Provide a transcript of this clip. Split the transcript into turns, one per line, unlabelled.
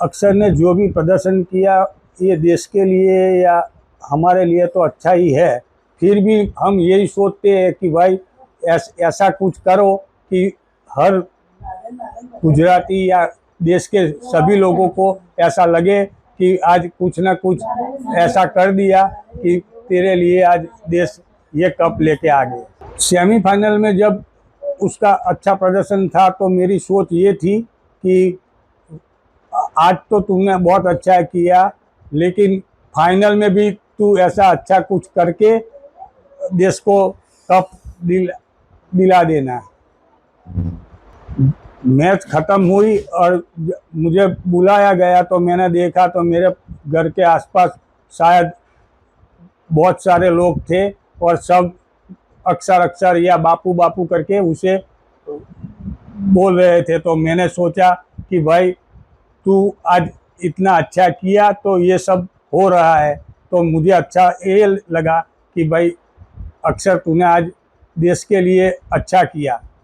अक्षर ने जो भी प्रदर्शन किया ये देश के लिए या हमारे लिए तो अच्छा ही है। फिर भी हम यही सोचते हैं कि भाई ऐसा कुछ करो कि हर गुजराती या देश के सभी लोगों को ऐसा लगे कि आज कुछ ना कुछ ऐसा कर दिया कि तेरे लिए आज देश ये कप लेके आ गए। सेमीफाइनल में जब उसका अच्छा प्रदर्शन था तो मेरी सोच ये थी कि आज तो तुमने बहुत अच्छा किया, लेकिन फाइनल में भी तू ऐसा अच्छा कुछ करके देश को कप दिला देना। मैच ख़त्म हुई और मुझे बुलाया गया तो मैंने देखा तो मेरे घर के आसपास शायद बहुत सारे लोग थे और सब अक्सर अक्सर या बापू बापू करके उसे बोल रहे थे। तो मैंने सोचा कि भाई तू आज इतना अच्छा किया तो ये सब हो रहा है, तो मुझे अच्छा ये लगा कि भाई अक्सर तूने आज देश के लिए अच्छा किया।